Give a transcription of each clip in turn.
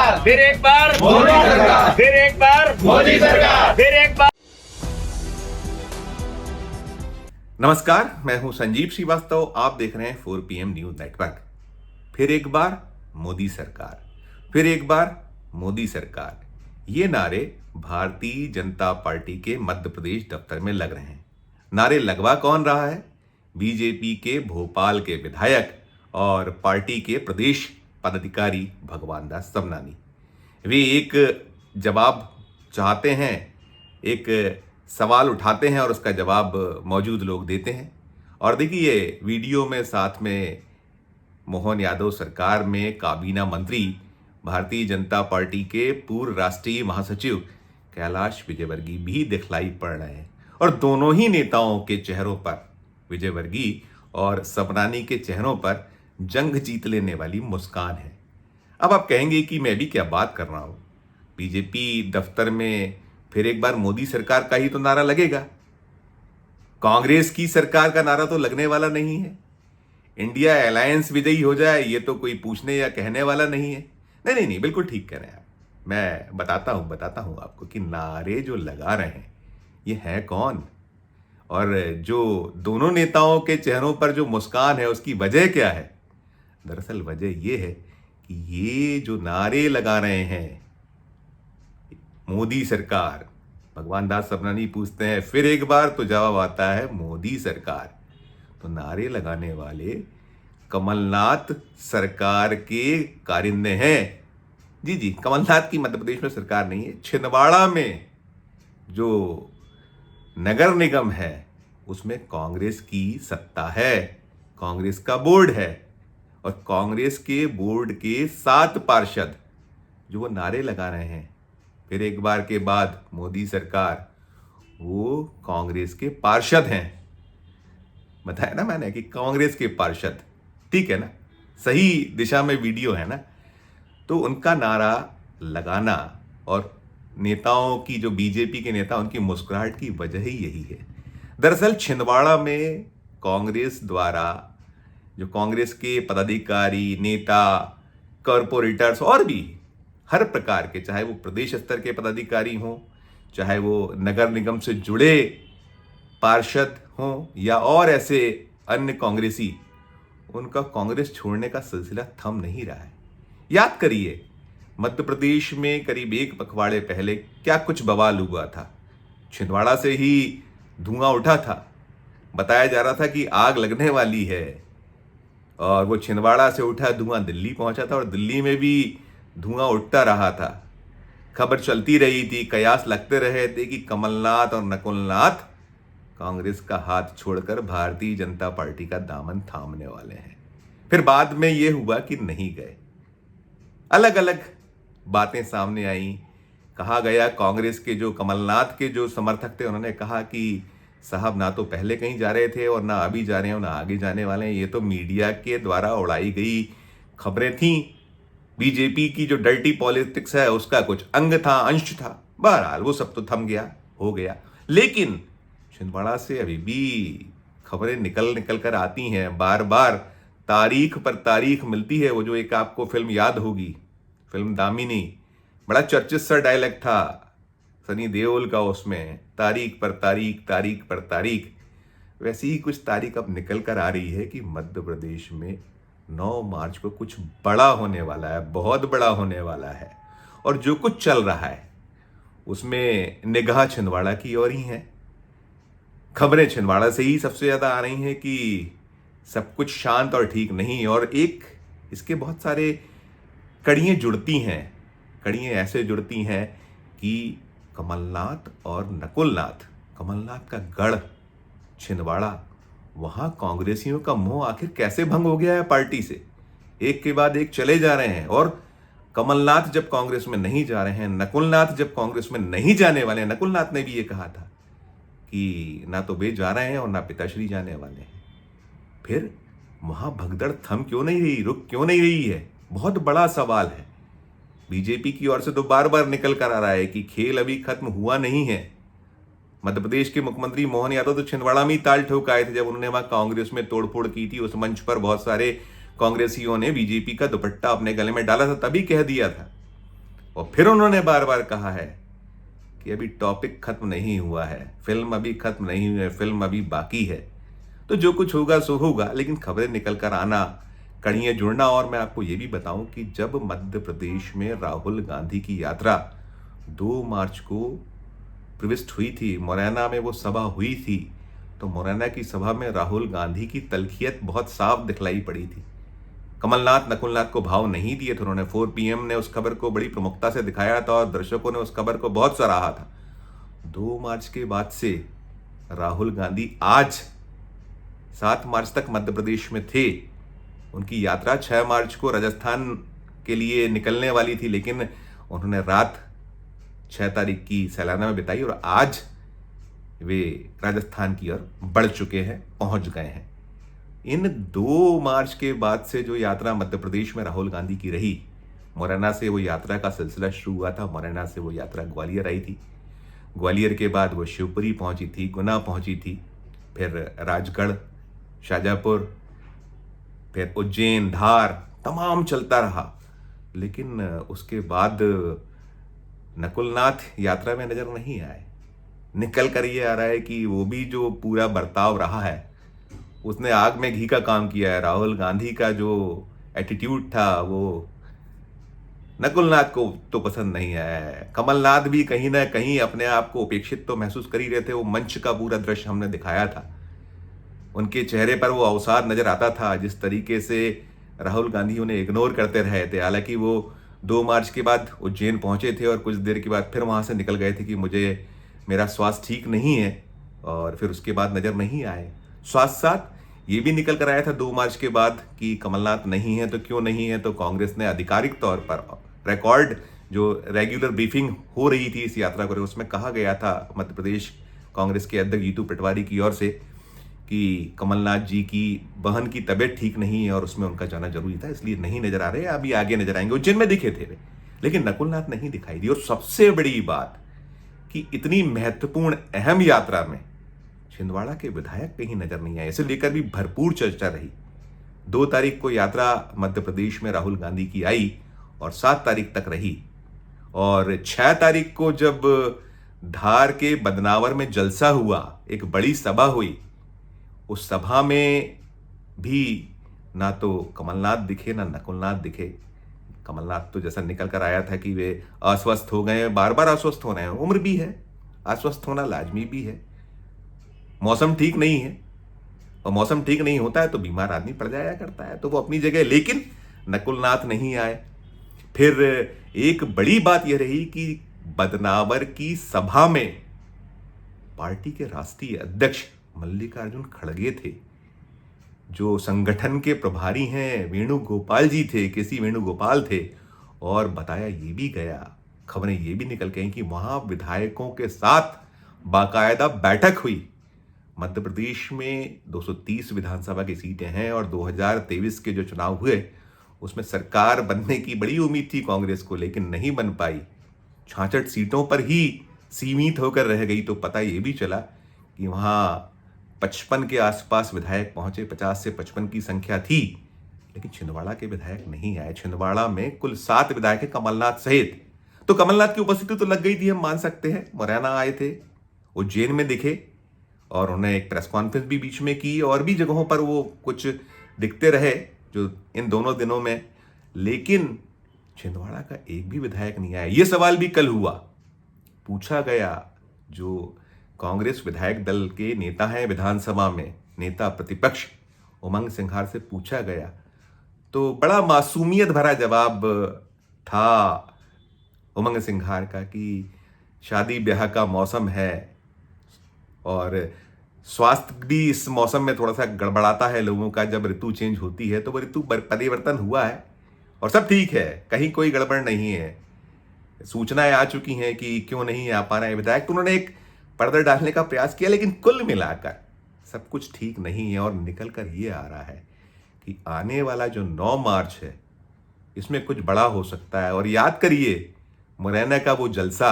सरकार, फिर एक बार मोदी सरकार, फिर एक बार मोदी सरकार। फिर एक बार। नमस्कार, मैं हूं संजीव श्रीवास्तव। आप देख रहे हैं 4 PM न्यूज नेटवर्क। फिर एक बार मोदी सरकार, फिर एक बार मोदी सरकार, ये नारे भारतीय जनता पार्टी के मध्य प्रदेश दफ्तर में लग रहे हैं। नारे लगवा कौन रहा है? बीजेपी के भोपाल के विधायक और पार्टी के प्रदेश पदाधिकारी भगवान दास सबनानी। वे एक जवाब चाहते हैं, एक सवाल उठाते हैं और उसका जवाब मौजूद लोग देते हैं। और देखिए, वीडियो में साथ में मोहन यादव सरकार में काबीना मंत्री भारतीय जनता पार्टी के पूर्व राष्ट्रीय महासचिव कैलाश विजयवर्गीय भी दिखलाई पड़ रहे हैं। और दोनों ही नेताओं के चेहरों पर, विजयवर्गीय और सबनानी के चेहरों पर जंग जीत लेने वाली मुस्कान है। अब आप कहेंगे कि मैं भी क्या बात कर रहा हूं, बीजेपी दफ्तर में फिर एक बार मोदी सरकार का ही तो नारा लगेगा। कांग्रेस की सरकार का नारा तो लगने वाला नहीं है। इंडिया अलायंस विजयी हो जाए, ये तो कोई पूछने या कहने वाला नहीं है। नहीं नहीं, बिल्कुल ठीक कह रहे हैं आप। मैं बताता हूं आपको कि नारे जो लगा रहे हैं ये है कौन, और जो दोनों नेताओं के चेहरों पर जो मुस्कान है उसकी वजह क्या है। दरअसल वजह ये है कि ये जो नारे लगा रहे हैं मोदी सरकार, भगवान दास सबनानी पूछते हैं फिर एक बार, तो जवाब आता है मोदी सरकार। तो नारे लगाने वाले कमलनाथ सरकार के कारिंदे हैं। जी जी, कमलनाथ की मध्य प्रदेश में सरकार नहीं है। छिंदवाड़ा में जो नगर निगम है उसमें कांग्रेस की सत्ता है, कांग्रेस का बोर्ड है, और कांग्रेस के बोर्ड के 7 पार्षद जो वो नारे लगा रहे हैं फिर एक बार के बाद मोदी सरकार, वो कांग्रेस के पार्षद हैं। बताया ना मैंने कि कांग्रेस के पार्षद, ठीक है ना, सही दिशा में वीडियो है ना। तो उनका नारा लगाना और नेताओं की, जो बीजेपी के नेता, उनकी मुस्कुराहट की वजह ही यही है। दरअसल छिंदवाड़ा में कांग्रेस द्वारा जो कांग्रेस के पदाधिकारी, नेता, कॉरपोरेटर्स और भी हर प्रकार के, चाहे वो प्रदेश स्तर के पदाधिकारी हों, चाहे वो नगर निगम से जुड़े पार्षद हों, या और ऐसे अन्य कांग्रेसी, उनका कांग्रेस छोड़ने का सिलसिला थम नहीं रहा है। याद करिए, मध्य प्रदेश में करीब 1 पखवाड़े पहले क्या कुछ बवाल हुआ था। छिंदवाड़ा से ही धुआं उठा था, बताया जा रहा था कि आग लगने वाली है, और वो छिंदवाड़ा से उठा धुआं दिल्ली पहुंचा था और दिल्ली में भी धुआं उठता रहा था। खबर चलती रही थी, कयास लगते रहे थे कि कमलनाथ और नकुलनाथ कांग्रेस का हाथ छोड़कर भारतीय जनता पार्टी का दामन थामने वाले हैं। फिर बाद में यह हुआ कि नहीं गए, अलग अलग बातें सामने आई। कहा गया, कांग्रेस के जो कमलनाथ के जो समर्थक थे उन्होंने कहा कि साहब ना तो पहले कहीं जा रहे थे और ना अभी जा रहे हैं और ना आगे जाने वाले हैं, ये तो मीडिया के द्वारा उड़ाई गई खबरें थीं। बीजेपी की जो डर्टी पॉलिटिक्स है उसका कुछ अंग था, अंश था। बहरहाल वो सब तो थम गया, हो गया। लेकिन छिंदवाड़ा से अभी भी खबरें निकल कर आती हैं, बार बार तारीख पर तारीख मिलती है। वो जो एक आपको फिल्म याद होगी, फिल्म दामिनी, बड़ा चर्चित सा डायलॉग था सनी देओल का उसमें, तारीख पर तारीख, तारीख पर तारीख। वैसी ही कुछ तारीख अब निकल कर आ रही है कि मध्य प्रदेश में 9 मार्च को कुछ बड़ा होने वाला है, बहुत बड़ा होने वाला है। और जो कुछ चल रहा है उसमें निगाह छिंदवाड़ा की ओर ही है। खबरें छिंदवाड़ा से ही सबसे ज्यादा आ रही हैं कि सब कुछ शांत और ठीक नहीं, और एक इसके बहुत सारे कड़ियाँ जुड़ती हैं। कड़ियाँ ऐसे जुड़ती हैं कि कमलनाथ और नकुलनाथ, कमलनाथ का गढ़ छिंदवाड़ा, वहां कांग्रेसियों का मोह आखिर कैसे भंग हो गया है पार्टी से। एक के बाद एक चले जा रहे हैं, और कमलनाथ जब कांग्रेस में नहीं जा रहे हैं, नकुलनाथ जब कांग्रेस में नहीं जाने वाले हैं, नकुलनाथ ने भी ये कहा था कि ना तो वे जा रहे हैं और ना पिताश्री जाने वाले हैं, फिर वहां भगदड़ थम क्यों नहीं रही, रुक क्यों नहीं रही है? बहुत बड़ा सवाल है। बीजेपी की ओर से तो बार बार निकल कर आ रहा है कि खेल अभी खत्म हुआ नहीं है। मध्य प्रदेश के मुख्यमंत्री मोहन यादव तो छिंदवाड़ा में ही ताल ठोक आए थे जब उन्होंने वहां कांग्रेस में तोड़फोड़ की थी। उस मंच पर बहुत सारे कांग्रेसियों ने बीजेपी का दुपट्टा अपने गले में डाला था, तभी कह दिया था और फिर उन्होंने बार बार कहा है कि अभी टॉपिक खत्म नहीं हुआ है, फिल्म अभी खत्म नहीं हुई है, फिल्म अभी बाकी है। तो जो कुछ होगा सो होगा, लेकिन खबरें निकल कर आना, कड़ियाँ जुड़ना। और मैं आपको ये भी बताऊं कि जब मध्य प्रदेश में राहुल गांधी की यात्रा 2 मार्च को प्रविष्ट हुई थी, मुरैना में वो सभा हुई थी, तो मुरैना की सभा में राहुल गांधी की तलखियत बहुत साफ दिखलाई पड़ी थी। कमलनाथ नकुलनाथ को भाव नहीं दिए थे उन्होंने। 4 PM ने उस खबर को बड़ी प्रमुखता से दिखाया था और दर्शकों ने उस खबर को बहुत सराहा था। 2 मार्च के बाद से राहुल गांधी आज 7 मार्च तक मध्य प्रदेश में थे। उनकी यात्रा 6 मार्च को राजस्थान के लिए निकलने वाली थी, लेकिन उन्होंने रात 6 तारीख की सैलाना में बिताई और आज वे राजस्थान की ओर बढ़ चुके हैं, पहुंच गए हैं। इन 2 मार्च के बाद से जो यात्रा मध्य प्रदेश में राहुल गांधी की रही, मुरैना से वो यात्रा का सिलसिला शुरू हुआ था। मुरैना से वो यात्रा ग्वालियर आई थी, ग्वालियर के बाद वो शिवपुरी पहुंची थी, गुना पहुंची थी, फिर राजगढ़, शाजापुर, फिर उज्जैन, धार, तमाम चलता रहा। लेकिन उसके बाद नकुलनाथ यात्रा में नजर नहीं आए। निकल कर ये आ रहा है कि वो भी जो पूरा बर्ताव रहा है उसने आग में घी का काम किया है। राहुल गांधी का जो एटीट्यूड था वो नकुलनाथ को तो पसंद नहीं आया है। कमलनाथ भी कहीं ना कहीं अपने आप को उपेक्षित तो महसूस कर ही रहे थे। वो मंच का पूरा दृश्य हमने दिखाया था, उनके चेहरे पर वो अवसाद नजर आता था जिस तरीके से राहुल गांधी उन्हें इग्नोर करते रहे थे। हालांकि वो 2 मार्च के बाद उज्जैन पहुंचे थे और कुछ देर के बाद फिर वहां से निकल गए थे कि मुझे मेरा स्वास्थ्य ठीक नहीं है, और फिर उसके बाद नजर नहीं आए। साथ साथ ये भी निकल कर आया था 2 मार्च के बाद कि कमलनाथ नहीं है तो क्यों नहीं है, तो कांग्रेस ने आधिकारिक तौर पर रिकॉर्ड जो रेगुलर ब्रीफिंग हो रही थी इस यात्रा को, उसमें कहा गया था मध्य प्रदेश कांग्रेस के अध्यक्ष जीतू पटवारी की ओर से कि कमलनाथ जी की बहन की तबीयत ठीक नहीं है और उसमें उनका जाना जरूरी था, इसलिए नहीं नजर आ रहे, अभी आगे नजर आएंगे। उज्जैन में दिखे थे वे, लेकिन नकुलनाथ नहीं दिखाई दी। और सबसे बड़ी बात कि इतनी महत्वपूर्ण अहम यात्रा में छिंदवाड़ा के विधायक कहीं नजर नहीं आए। इसे लेकर भी भरपूर चर्चा रही। 2 तारीख को यात्रा मध्य प्रदेश में राहुल गांधी की आई और 7 तारीख तक रही, और 6 तारीख को जब धार के बदनावर में जलसा हुआ, एक बड़ी सभा हुई, उस सभा में भी ना तो कमलनाथ दिखे ना नकुलनाथ दिखे। कमलनाथ तो जैसा निकल कर आया था कि वे अस्वस्थ हो गए, बार बार अस्वस्थ हो रहे हैं, उम्र भी है, अस्वस्थ होना लाजमी भी है, मौसम ठीक नहीं है, और मौसम ठीक नहीं होता है तो बीमार आदमी पड़ जाया करता है, तो वो अपनी जगह। लेकिन नकुलनाथ नहीं आए। फिर एक बड़ी बात यह रही कि बदनावर की सभा में पार्टी के राष्ट्रीय अध्यक्ष मल्लिकार्जुन खड़गे थे, जो संगठन के प्रभारी हैं, वेणुगोपाल जी थे, केसी वेणुगोपाल थे, और बताया ये भी गया, खबरें ये भी निकल गई कि वहां विधायकों के साथ बाकायदा बैठक हुई। मध्य प्रदेश में 230 विधानसभा की सीटें हैं और 2023 के जो चुनाव हुए उसमें सरकार बनने की बड़ी उम्मीद थी कांग्रेस को, लेकिन नहीं बन पाई। 66 सीटों पर ही सीमित होकर रह गई। तो पता ये भी चला कि वहां 55 के आसपास विधायक पहुंचे, 50 से 55 की संख्या थी, लेकिन छिंदवाड़ा के विधायक नहीं आए। छिंदवाड़ा में कुल 7 विधायक हैं कमलनाथ सहित। तो कमलनाथ की उपस्थिति तो लग गई थी, हम मान सकते हैं। मुरैना आए थे, उज्जैन में दिखे, और उन्हें एक प्रेस कॉन्फ्रेंस भी बीच में की, और भी जगहों पर वो कुछ दिखते रहे जो इन दोनों दिनों में, लेकिन छिंदवाड़ा का एक भी विधायक नहीं आया। ये सवाल भी कल हुआ, पूछा गया, जो कांग्रेस विधायक दल के नेता हैं विधानसभा में, नेता प्रतिपक्ष उमंग सिंघार से पूछा गया, तो बड़ा मासूमियत भरा जवाब था उमंग सिंघार का कि शादी ब्याह का मौसम है और स्वास्थ्य भी इस मौसम में थोड़ा सा गड़बड़ाता है लोगों का। जब ऋतु चेंज होती है तो वो ऋतु परिवर्तन हुआ है और सब ठीक है, कहीं कोई गड़बड़ नहीं है। सूचनाएं आ चुकी हैं कि क्यों नहीं आ पा रहे हैं विधायक, तो उन्होंने एक पर्दा डालने का प्रयास किया, लेकिन कुल मिलाकर सब कुछ ठीक नहीं है। और निकल कर ये आ रहा है कि आने वाला जो 9 मार्च है इसमें कुछ बड़ा हो सकता है। और याद करिए मुरैना का वो जलसा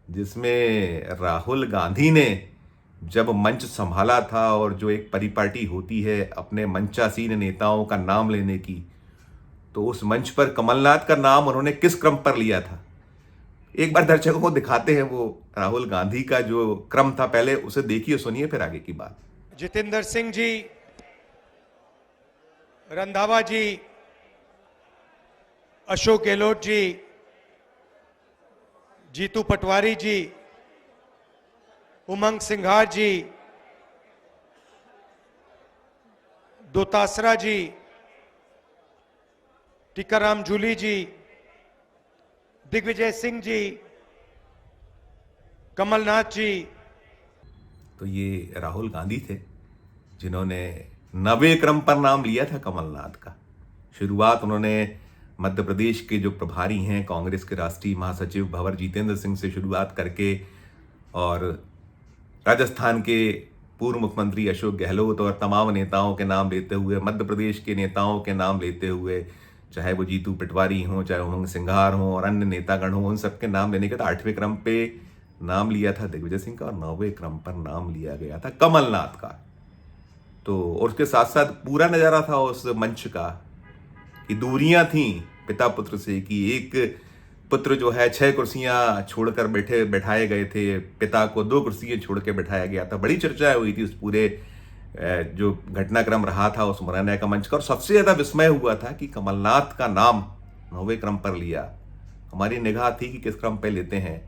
जिसमें राहुल गांधी ने जब मंच संभाला था, और जो एक परिपाटी होती है अपने मंचासीन नेताओं का नाम लेने की, तो उस मंच पर कमलनाथ का नाम उन्होंने किस क्रम पर लिया था, एक बार दर्शकों को दिखाते हैं। वो राहुल गांधी का जो क्रम था पहले उसे देखिए, सुनिए, फिर आगे की बात। जितेंद्र सिंह जी, रंधावा जी, अशोक गहलोत जी, जीतू पटवारी जी, उमंग सिंघार जी, दोतासरा जी, टीकाराम जूली जी, दिग्विजय सिंह जी, कमलनाथ जी। तो ये राहुल गांधी थे जिन्होंने 9वें क्रम पर नाम लिया था कमलनाथ का। शुरुआत उन्होंने मध्य प्रदेश के जो प्रभारी हैं, कांग्रेस के राष्ट्रीय महासचिव भंवर जितेंद्र सिंह से शुरुआत करके, और राजस्थान के पूर्व मुख्यमंत्री अशोक गहलोत और तमाम नेताओं के नाम लेते हुए, मध्य प्रदेश के नेताओं के नाम लेते हुए, चाहे वो जीतू पटवारी हों, चाहे उमंग सिंघार हों और अन्य नेतागण हों, उन सबके नाम लेने के बाद 8वें क्रम पे नाम लिया था दिग्विजय सिंह का और 9वें क्रम पर नाम लिया गया था कमलनाथ का। तो और उसके साथ साथ पूरा नजारा था उस मंच का कि दूरियां थीं पिता पुत्र से, कि एक पुत्र जो है 6 कुर्सियां छोड़कर बैठाए गए थे, पिता को 2 कुर्सियां छोड़ के बैठाया गया था। बड़ी चर्चा हुई थी उस पूरे जो घटनाक्रम रहा था उस मुरैना का मंच का। और सबसे ज्यादा विस्मय हुआ था कि कमलनाथ का नाम 9वें क्रम पर लिया। हमारी निगाह थी कि किस क्रम पे लेते हैं।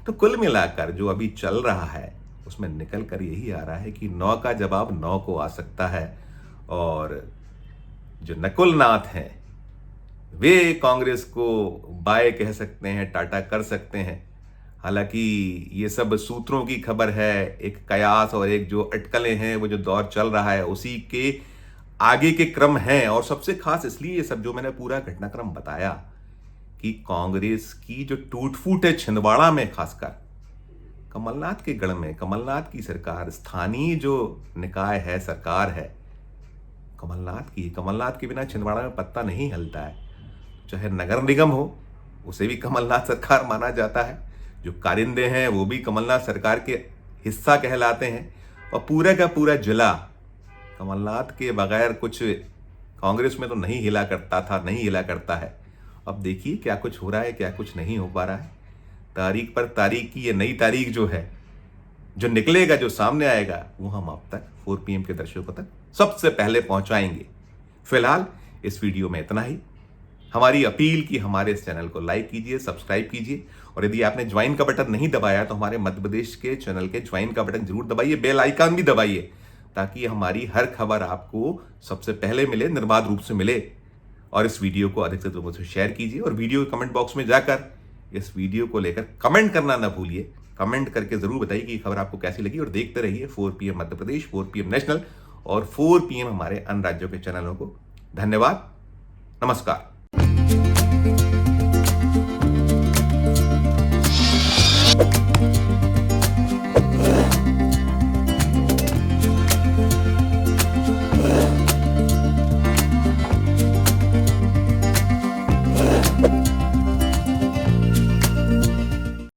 तो कुल मिलाकर जो अभी चल रहा है उसमें निकल कर यही आ रहा है कि 9 का जवाब 9 को आ सकता है। और जो नकुल नाथ हैं वे कांग्रेस को बाय कह सकते हैं, टाटा कर सकते हैं। हालांकि ये सब सूत्रों की खबर है, एक कयास और एक जो अटकलें हैं, वो जो दौर चल रहा है उसी के आगे के क्रम हैं। और सबसे खास इसलिए ये सब जो मैंने पूरा घटनाक्रम बताया कि कांग्रेस की जो टूट फूट है छिंदवाड़ा में, खासकर कमलनाथ के गढ़ में, कमलनाथ की सरकार, स्थानीय जो निकाय है, सरकार है कमलनाथ के बिना छिंदवाड़ा में पत्ता नहीं हिलता है। चाहे नगर निगम हो, उसे भी कमलनाथ सरकार माना जाता है। जो कारिंदे हैं वो भी कमलनाथ सरकार के हिस्सा कहलाते हैं। और पूरा का पूरा जिला कमलनाथ के बगैर कुछ कांग्रेस में तो नहीं हिला करता था, नहीं हिला करता है। अब देखिए क्या कुछ हो रहा है, क्या कुछ नहीं हो पा रहा है। तारीख पर तारीख की ये नई तारीख जो है, जो निकलेगा, जो सामने आएगा, वो हम अब तक 4 PM के दर्शकों तक सबसे पहले पहुंचाएंगे। फिलहाल इस वीडियो में इतना ही। हमारी अपील कि हमारे इस चैनल को लाइक कीजिए, सब्सक्राइब कीजिए, और यदि आपने ज्वाइन का बटन नहीं दबाया तो हमारे मध्य प्रदेश के चैनल के ज्वाइन का बटन जरूर दबाइए, बेल आइकन भी दबाइए, ताकि हमारी हर खबर आपको सबसे पहले मिले, निर्बाध रूप से मिले। और इस वीडियो को अधिक से अधिक लोगों से शेयर कीजिए और वीडियो के कमेंट बॉक्स में जाकर इस वीडियो को लेकर कमेंट करना ना भूलिए। कमेंट करके जरूर बताइए कि खबर आपको कैसी लगी, और देखते रहिए 4 PM Madhya Pradesh, 4 PM national और 4 PM हमारे अन्य राज्यों के चैनलों को। धन्यवाद, नमस्कार।